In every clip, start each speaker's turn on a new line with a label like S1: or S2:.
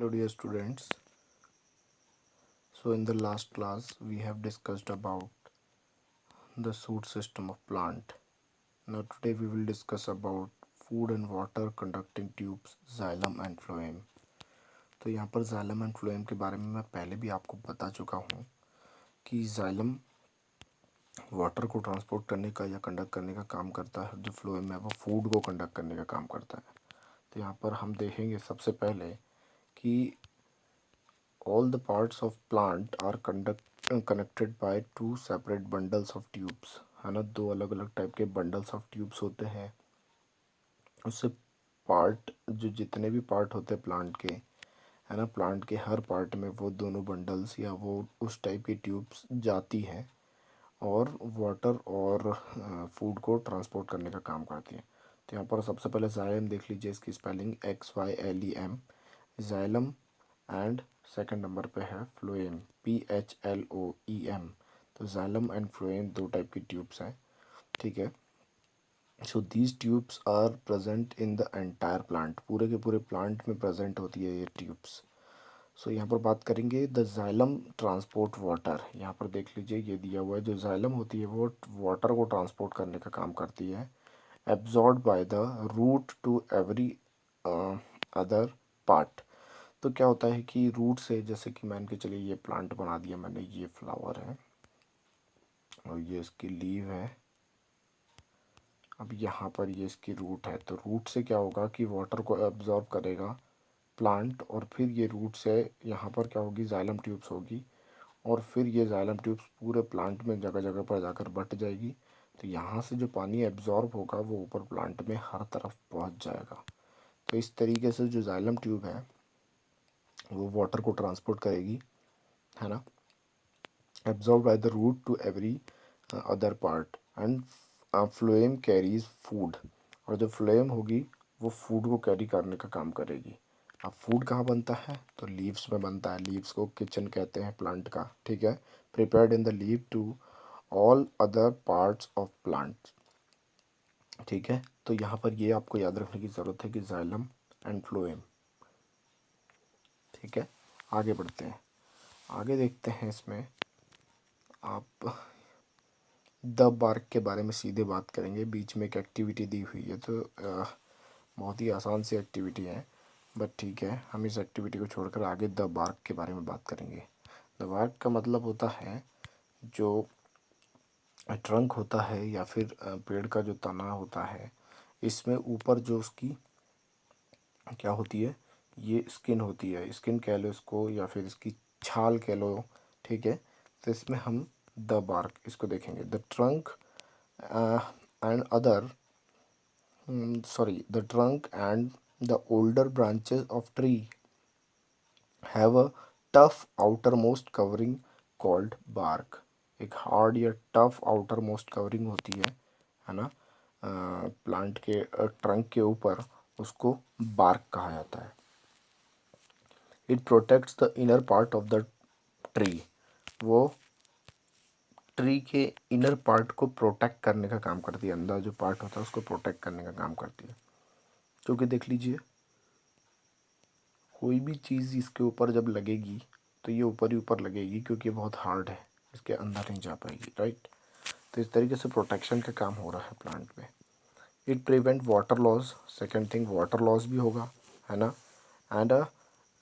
S1: Hello dear students. So in the last class we have discussed about the root system of plant. Now today we will discuss about food and water conducting tubes, xylem and phloem. तो यहाँ पर xylem and phloem के बारे में मैं पहले भी आपको बता चुका हूँ कि xylem वाटर को ट्रांसपोर्ट करने का या कंडक्ट करने का काम करता है, जो phloem है वो फूड को कंडक्ट करने का काम करता है। तो यहाँ पर हम देखेंगे सबसे पहले कि all the parts of plant are connected by two separate bundles of tubes, है ना। दो अलग अलग टाइप के बंडल्स ऑफ ट्यूब्स होते हैं। उससे पार्ट जो जितने भी पार्ट होते हैं प्लांट के, है ना, प्लांट के हर पार्ट में वो दोनों बंडल्स या वो उस टाइप की ट्यूब्स जाती हैं और वाटर और फूड को ट्रांसपोर्ट करने का काम करती है। तो यहाँ पर सबसे पहले जाइलम देख लीजिए, इसकी spelling XYLEM, xylem. And second number पे है फ्लोएम, PHLOEM। तो जाइलम एंड फ्लोएम दो टाइप की ट्यूब्स हैं, ठीक है। So these tubes are present in the entire plant, पूरे के पूरे प्लांट में प्रेजेंट होती है ये ट्यूब्स। सो यहाँ पर बात करेंगे द जाइलम ट्रांसपोर्ट वाटर। यहाँ पर देख लीजिए ये दिया हुआ है, जो जाइलम होती है वो वाटर को ट्रांसपोर्ट करने का काम करती है, absorb by the root to every other part. तो क्या होता है कि रूट से, जैसे कि मान के चलिए ये प्लांट बना दिया मैंने, ये फ्लावर है और ये इसकी लीव है। अब यहाँ पर ये इसकी रूट है, तो रूट से क्या होगा कि वाटर को एब्जॉर्ब करेगा प्लांट, और फिर ये रूट से यहाँ पर क्या होगी, जाइलम ट्यूब्स होगी, और फिर ये जाइलम ट्यूब्स पूरे प्लांट में जगह जगह पर जाकर बट जाएगी। तो यहाँ से जो पानी एब्जॉर्ब होगा वो ऊपर प्लांट में हर तरफ पहुँच जाएगा। तो इस तरीके से जो जाइलम ट्यूब है वो वाटर को ट्रांसपोर्ट करेगी, है ना, absorbed by the root to every other part, and phloem carries food। और जो phloem होगी वो फूड को कैरी करने का काम करेगी। अब फूड कहाँ बनता है, तो लीव्स में बनता है। लीव्स को किचन कहते हैं प्लांट का, ठीक है। Prepared in the leave to all other parts of plant, ठीक है। तो यहाँ पर ये आपको याद रखने की ज़रूरत है कि जाइलम एंड फ्लोएम, ठीक है। आगे बढ़ते हैं, आगे देखते हैं। इसमें आप द बार्क के बारे में सीधे बात करेंगे। बीच में एक एक्टिविटी दी हुई है, तो बहुत ही आसान सी एक्टिविटी है, बट ठीक है, हम इस एक्टिविटी को छोड़कर आगे द बार्क के बारे में बात करेंगे। द बार्क का मतलब होता है जो ट्रंक होता है या फिर पेड़ का जो तना होता है, इसमें ऊपर जो उसकी क्या होती है, ये स्किन होती है, स्किन कह लो इसको या फिर इसकी छाल कह लो, ठीक है। तो इसमें हम द बार्क इसको देखेंगे। The trunk and other the trunk and the older branches of tree have a tough outermost covering called bark। एक हार्ड या टफ आउटरमोस्ट कवरिंग होती है ना, प्लांट के ट्रंक के ऊपर, उसको बार्क कहा जाता है। It protects the inner part of the tree, वो ट्री के इनर पार्ट को प्रोटेक्ट करने का काम करती है, अंदर जो पार्ट होता है उसको प्रोटेक्ट करने का काम करती है। क्योंकि देख लीजिए, कोई भी चीज़ इसके ऊपर जब लगेगी तो ये ऊपर ही ऊपर लगेगी, क्योंकि ये बहुत हार्ड है, इसके अंदर नहीं जा पाएगी, राइट। तो इस तरीके से प्रोटेक्शन का काम हो रहा है प्लांट में। It prevent water loss, second thing water loss भी होगा, है ना। एंड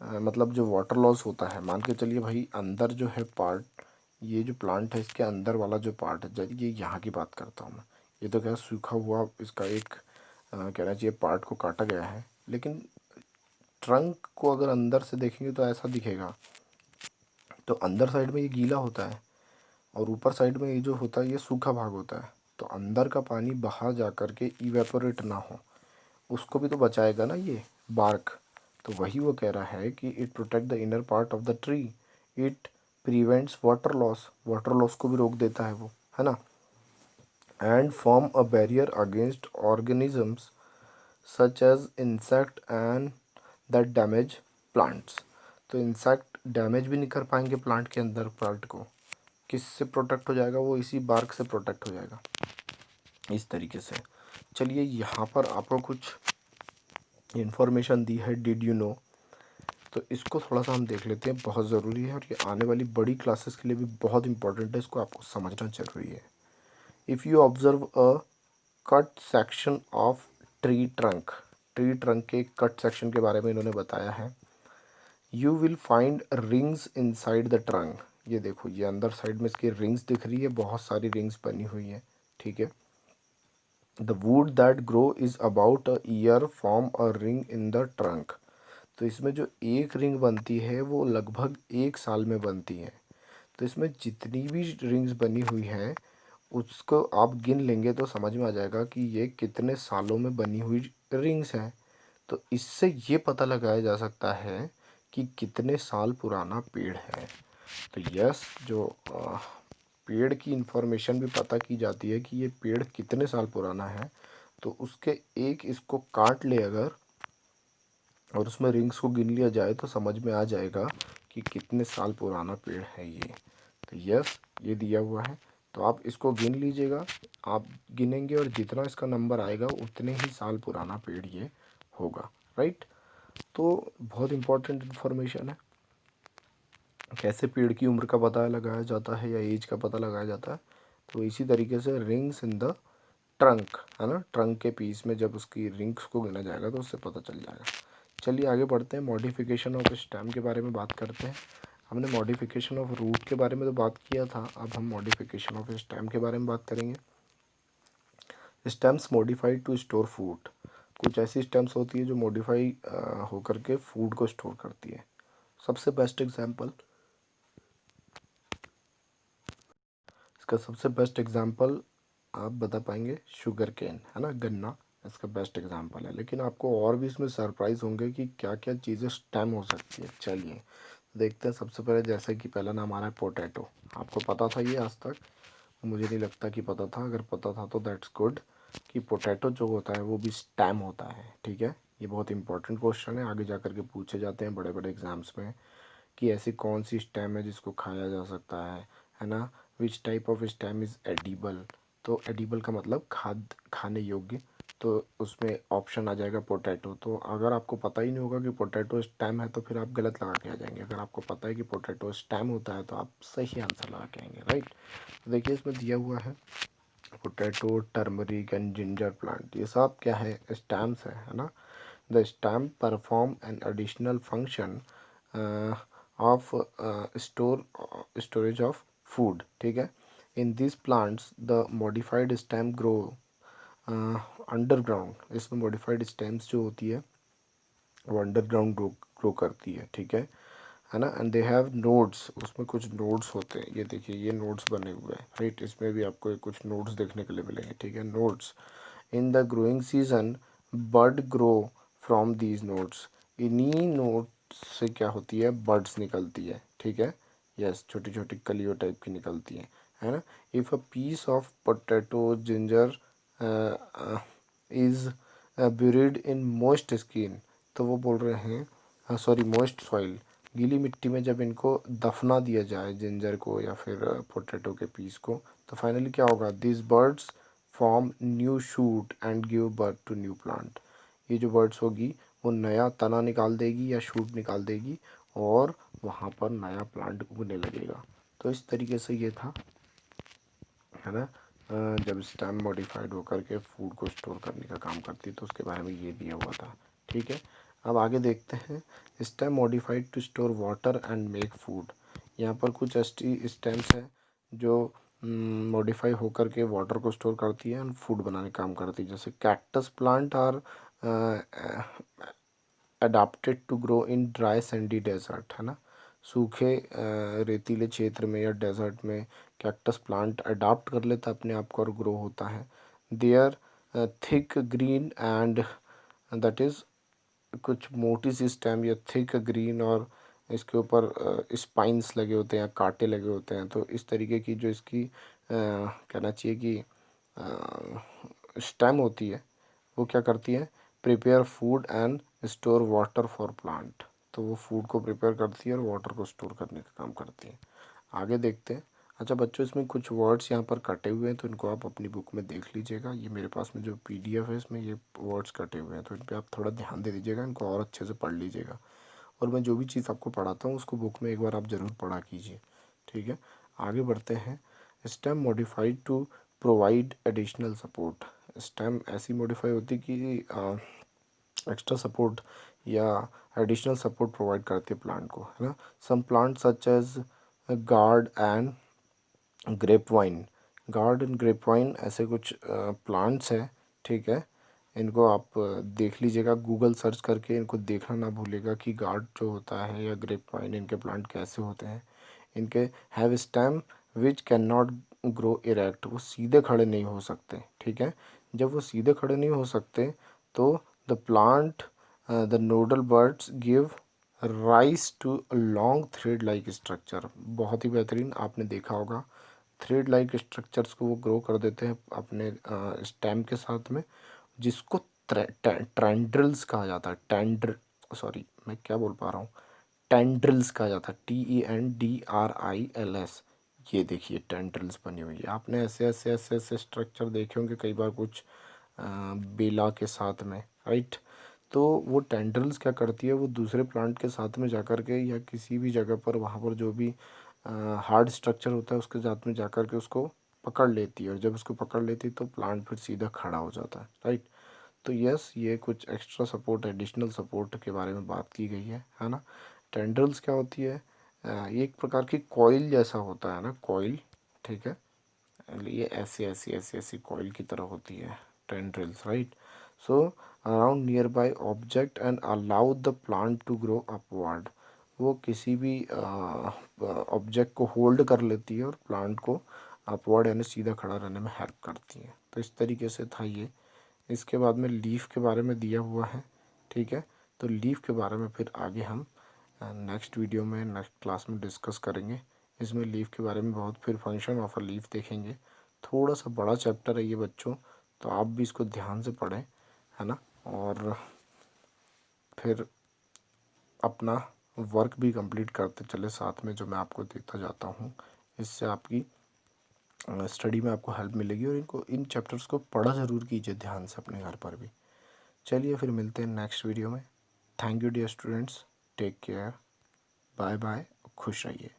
S1: मतलब जो वाटर लॉस होता है, मान के चलिए भाई अंदर जो है पार्ट, ये जो प्लांट है इसके अंदर वाला जो पार्ट है, ये यहाँ की बात करता हूँ मैं, ये तो क्या सूखा हुआ इसका एक कहना चाहिए पार्ट को काटा गया है, लेकिन ट्रंक को अगर अंदर से देखेंगे तो ऐसा दिखेगा। तो अंदर साइड में ये गीला होता है और ऊपर साइड में ये जो होता है ये सूखा भाग होता है। तो अंदर का पानी बाहर जा कर के इवेपोरेट ना हो, उसको भी तो बचाएगा ना ये बार्क। तो वही वो कह रहा है कि it protect the inner part of the tree, it prevents water loss, water loss को भी रोक देता है वो, है ना। And form a barrier against organisms such as insect and that damage plants. तो इंसेक्ट डैमेज भी नहीं कर पाएंगे प्लांट के अंदर पार्ट को। किससे प्रोटेक्ट हो जाएगा वो, इसी बार्क से प्रोटेक्ट हो जाएगा, इस तरीके से। चलिए यहाँ पर आपको कुछ इन्फॉर्मेशन दी है। डिड यू नो तो इसको थोड़ा सा हम देख लेते हैं, बहुत ज़रूरी है और ये आने वाली बड़ी क्लासेस के लिए भी बहुत इंपॉर्टेंट है, इसको आपको समझना ज़रूरी है। If you observe a cut section of tree trunk, tree trunk के कट सेक्शन के बारे में इन्होंने बताया है। You will find rings inside the trunk, ये देखो ये अंदर साइड में इसकी रिंग्स दिख रही है, बहुत सारी रिंग्स बनी हुई है, ठीक है। The wood that grow is about a year form a ring in the trunk, तो इसमें जो एक रिंग बनती है वो लगभग 1 साल में बनती है। तो इसमें जितनी भी रिंग्स बनी हुई है उसको आप गिन लेंगे तो समझ में आ जाएगा कि ये कितने सालों में बनी हुई रिंग्स हैं। तो इससे ये पता लगाया जा सकता है कि कितने साल पुराना पेड़ है। तो यस, जो पेड़ की इंफॉर्मेशन भी पता की जाती है कि ये पेड़ कितने साल पुराना है, तो उसके एक इसको काट ले अगर और उसमें रिंग्स को गिन लिया जाए तो समझ में आ जाएगा कि कितने साल पुराना पेड़ है ये। तो यस, ये दिया हुआ है, तो आप इसको गिन लीजिएगा, आप गिनेंगे और जितना इसका नंबर आएगा उतने ही साल पुराना पेड़ ये होगा, राइट। तो बहुत इम्पोर्टेंट इन्फॉर्मेशन है, कैसे पेड़ की उम्र का पता लगाया जाता है या एज का पता लगाया जाता है। तो इसी तरीके से रिंग्स इन द ट्रंक, है ना, ट्रंक के पीस में जब उसकी रिंग्स को गिना जाएगा तो उससे पता चल जाएगा। चलिए आगे बढ़ते हैं, मॉडिफिकेशन ऑफ स्टेम के बारे में बात करते हैं। हमने मॉडिफिकेशन ऑफ रूट के बारे में तो बात किया था, अब हम मॉडिफिकेशन ऑफ स्टेम के बारे में बात करेंगे। Stems modified to store food, कुछ ऐसी स्टेम्स होती है जो मॉडिफाई होकर के फूड को स्टोर करती है। सबसे बेस्ट एग्जांपल, इसका सबसे बेस्ट एग्जांपल आप बता पाएंगे, शुगर केन, है ना, गन्ना इसका बेस्ट एग्जांपल है। लेकिन आपको और भी इसमें सरप्राइज होंगे कि क्या क्या चीज़ें स्टेम हो सकती है। चलिए देखते हैं। सबसे पहले जैसे कि पहला नाम आ रहा है पोटैटो, आपको पता था ये आज तक? मुझे नहीं लगता कि पता था, अगर पता था तो दैट्स गुड, कि पोटैटो जो होता है वो भी स्टेम होता है, ठीक है। ये बहुत इंपॉर्टेंट क्वेश्चन है, आगे जा कर के पूछे जाते हैं बड़े बड़े एग्जाम्स में, कि ऐसी कौन सी स्टेम है जिसको खाया जा सकता है ना। Which type of stem is edible, तो एडिबल का मतलब खाने योग्य, तो उसमें ऑप्शन आ जाएगा पोटैटो। तो अगर आपको पता ही नहीं होगा कि पोटैटो स्टेम है तो फिर आप गलत लगा के आ जाएंगे। अगर आपको पता है कि पोटैटो स्टेम होता है तो आप सही आंसर लगा के आएंगे, राइट। तो देखिए इसमें दिया हुआ है potato, turmeric and ginger plant, ये सब क्या है, स्टेम्स है ना। The stem perform an additional function of storage of food, ठीक है। In this plants the modified stem grow underground, इसमें मॉडिफाइड स्टेम्स जो होती है वो अंडरग्राउंड ग्रो करती है ना। एंड दे हैव नोड्स, उसमें कुछ नोड्स होते हैं, ये देखिए ये नोड्स बने हुए हैं, राइट। इसमें भी आपको कुछ नोड्स देखने के लिए मिलेंगे, ठीक है, nodes. In the growing season bird grow from these nodes, इन्हीं नोड्स से क्या होती है, बर्ड्स निकलती है, ठीक है। यस, छोटी छोटी कलियों टाइप की निकलती है ना। If a piece of potato ginger is buried in most skin, तो वो बोल रहे हैं सॉरी मोस्ट सॉइल, गीली मिट्टी में जब इनको दफना दिया जाए जिंजर को या फिर पोटैटो के पीस को, तो फाइनली क्या होगा, this buds form new shoot and give birth to new plant, ये जो बर्ड्स होगी वो नया तना निकाल देगी या शूट निकाल देगी और वहाँ पर नया प्लांट उगने लगेगा। तो इस तरीके से ये था, है ना। जब स्टेम मॉडिफाइड होकर के फूड को स्टोर करने का काम करती है तो उसके बारे में ये दिया हुआ था, ठीक है। अब आगे देखते हैं, stem modified to store water and make food, यहाँ पर कुछ स्टेम्स हैं जो मॉडिफाई होकर के वाटर को स्टोर करती है एंड फूड बनाने का काम करती है। जैसे cactus plant are adapted to grow in dry sandy desert, है ना, सूखे रेतीले क्षेत्र में या डेजर्ट में कैक्टस प्लांट अडाप्ट कर लेता है अपने आप को और ग्रो होता है। They are thick green and that is, कुछ मोटी सी स्टेम या थिक ग्रीन और इसके ऊपर स्पाइंस लगे होते हैं, कांटे लगे होते हैं। तो इस तरीके की जो इसकी कहना चाहिए कि स्टेम होती है वो क्या करती है, prepare food and store water for plant, तो वो फूड को प्रिपेयर करती है और वाटर को स्टोर करने का काम करती है। आगे देखते हैं। अच्छा बच्चों, इसमें कुछ वर्ड्स यहाँ पर कटे हुए हैं तो इनको आप अपनी बुक में देख लीजिएगा। ये मेरे पास में जो पीडीएफ है इसमें ये वर्ड्स कटे हुए हैं तो इन पर आप थोड़ा ध्यान दे दीजिएगा, इनको और अच्छे से पढ़ लीजिएगा। और मैं जो भी चीज़ आपको पढ़ाता हूँ उसको बुक में एक बार आप ज़रूर पढ़ा कीजिए, ठीक है। आगे बढ़ते हैं। Stem modified to provide additional support. Stem ऐसी मॉडिफाई होती है कि एक्स्ट्रा सपोर्ट या एडिशनल सपोर्ट प्रोवाइड करती है प्लांट को, है ना। Some plant such as gourd and grape vine. Gourd and grape vine ऐसे कुछ प्लांट्स हैं, ठीक है। इनको आप देख लीजिएगा गूगल सर्च करके, इनको देखना ना भूलिएगा कि गार्ड जो होता है या ग्रेप वाइन, इनके प्लांट कैसे होते हैं। इनके have stem which can not grow erect. वो सीधे खड़े नहीं हो सकते, ठीक है। जब वो सीधे खड़े नहीं हो सकते तो the plant the nodal buds give rise to long thread like structure. बहुत ही बेहतरीन, आपने देखा होगा थ्रेड लाइक स्ट्रक्चर्स को वो ग्रो कर देते हैं अपने स्टेम के साथ में, जिसको ट्रेंड्रिल्स कहा जाता है। सॉरी मैं क्या बोल पा रहा हूँ, टेंड्रिल्स कहा जाता है, TENDRILS। ये देखिए टेंड्रिल्स बनी हुई है। आपने ऐसे ऐसे ऐसे ऐसे स्ट्रक्चर देखे होंगे कई बार कुछ बेला के साथ में, राइट। तो वो टेंड्रिल्स क्या करती है, वो दूसरे प्लांट के साथ में जाकर के या किसी भी जगह पर वहाँ पर जो भी हार्ड स्ट्रक्चर होता है उसके साथ में जाकर के उसको पकड़ लेती है, और जब उसको पकड़ लेती है तो प्लांट फिर सीधा खड़ा हो जाता है, राइट। तो यस, ये कुछ एक्स्ट्रा सपोर्ट, एडिशनल सपोर्ट के बारे में बात की गई है ना। टेंड्रिल्स क्या होती है, ये एक प्रकार की कॉइल जैसा होता है ना, कॉइल, ठीक है। ये ऐसी ऐसी ऐसी ऐसी कॉइल की तरह होती है tendrils, right. So around nearby object and allow the plant to grow upward. वो किसी भी ऑब्जेक्ट को होल्ड कर लेती है और प्लांट को अपवर्ड यानी सीधा खड़ा रहने में हेल्प करती है। तो इस तरीके से था ये। इसके बाद में लीफ के बारे में दिया हुआ है, ठीक है। तो लीफ के बारे में फिर आगे हम नेक्स्ट वीडियो में, नेक्स्ट क्लास में डिस्कस करेंगे। इसमें लीफ के बारे में बहुत, फिर फंक्शन ऑफ अ लीफ देखेंगे। थोड़ा सा बड़ा चैप्टर है ये बच्चों, तो आप भी इसको ध्यान से पढ़ें, है ना। और फिर अपना वर्क भी कंप्लीट करते चले साथ में, जो मैं आपको देता जाता हूँ। इससे आपकी स्टडी में आपको हेल्प मिलेगी, और इन चैप्टर्स को पढ़ा ज़रूर कीजिए ध्यान से अपने घर पर भी। चलिए फिर मिलते हैं नेक्स्ट वीडियो में। Thank you dear students, take care, bye bye, खुश रहिए।